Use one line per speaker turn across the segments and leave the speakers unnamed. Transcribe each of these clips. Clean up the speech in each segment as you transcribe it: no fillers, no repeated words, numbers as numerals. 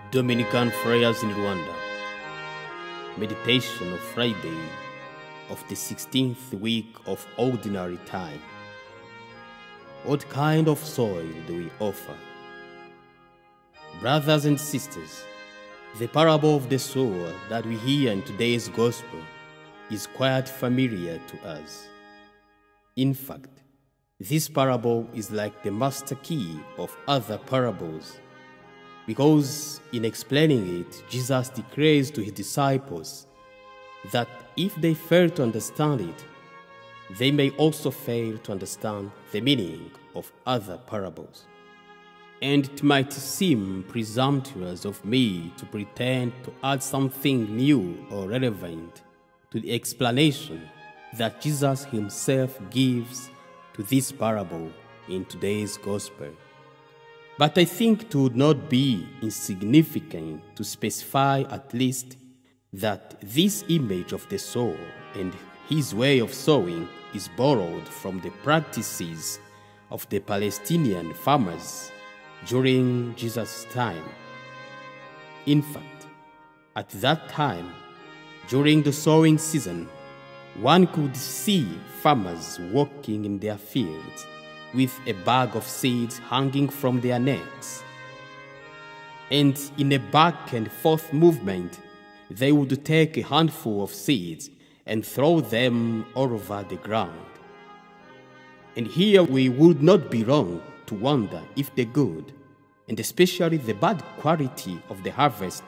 Dominican Friars in Rwanda. Meditation of Friday of the 16th week of ordinary time. What kind of soil do we offer? Brothers and sisters, the parable of the sower that we hear in today's gospel is quite familiar to us. In fact, this parable is like the master key of other parables, because in explaining it, Jesus declares to his disciples that if they fail to understand it, they may also fail to understand the meaning of other parables. And it might seem presumptuous of me to pretend to add something new or relevant to the explanation that Jesus himself gives to this parable in today's gospel. But I think it would not be insignificant to specify at least that this image of the sower and his way of sowing is borrowed from the practices of the Palestinian farmers during Jesus' time. In fact, at that time, during the sowing season, one could see farmers working in their fields with a bag of seeds hanging from their necks. And in a back and forth movement, they would take a handful of seeds and throw them all over the ground. And here we would not be wrong to wonder if the good, and especially the bad quality of the harvest,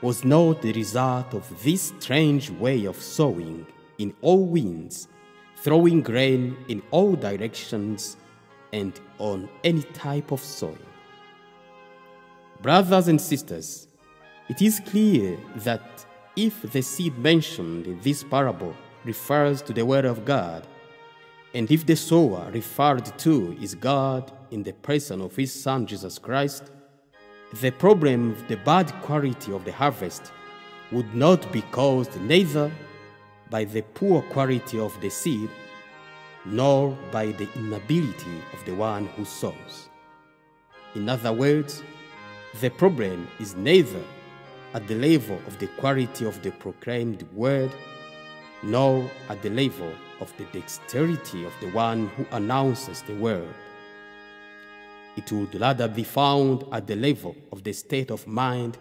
was not the result of this strange way of sowing in all winds, throwing grain in all directions and on any type of soil. Brothers and sisters, it is clear that if the seed mentioned in this parable refers to the Word of God, and if the sower referred to is God in the person of his Son Jesus Christ, the problem of the bad quality of the harvest would not be caused neither by the poor quality of the seed, nor by the inability of the one who sows. In other words, the problem is neither at the level of the quality of the proclaimed word, nor at the level of the dexterity of the one who announces the word. It would rather be found at the level of the state of mind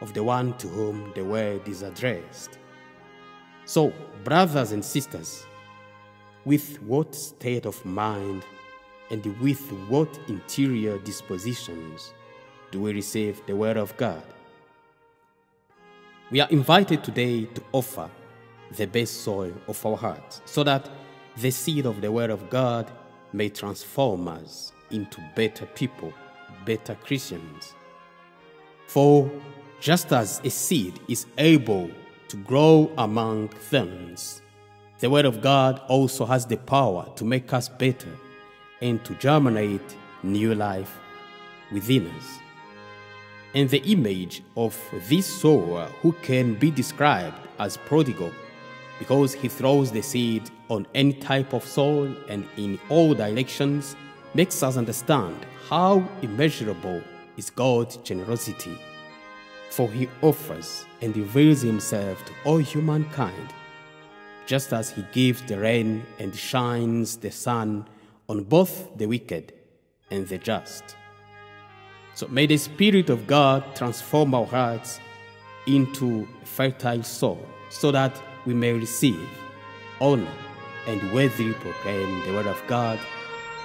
of the one to whom the word is addressed. So, brothers and sisters, with what state of mind and with what interior dispositions do we receive the Word of God? We are invited today to offer the best soil of our hearts so that the seed of the Word of God may transform us into better people, better Christians. For just as a seed is able to grow among thorns, the Word of God also has the power to make us better and to germinate new life within us. And the image of this sower, who can be described as prodigal because he throws the seed on any type of soil and in all directions, makes us understand how immeasurable is God's generosity. For he offers and reveals himself to all humankind, just as he gives the rain and shines the sun on both the wicked and the just. So may the Spirit of God transform our hearts into a fertile soil, so that we may receive, honor, and worthily proclaim the Word of God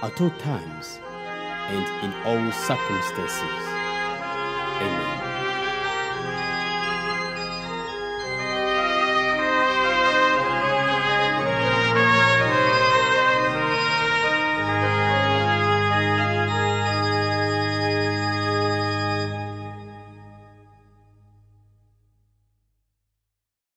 at all times and in all circumstances. Amen.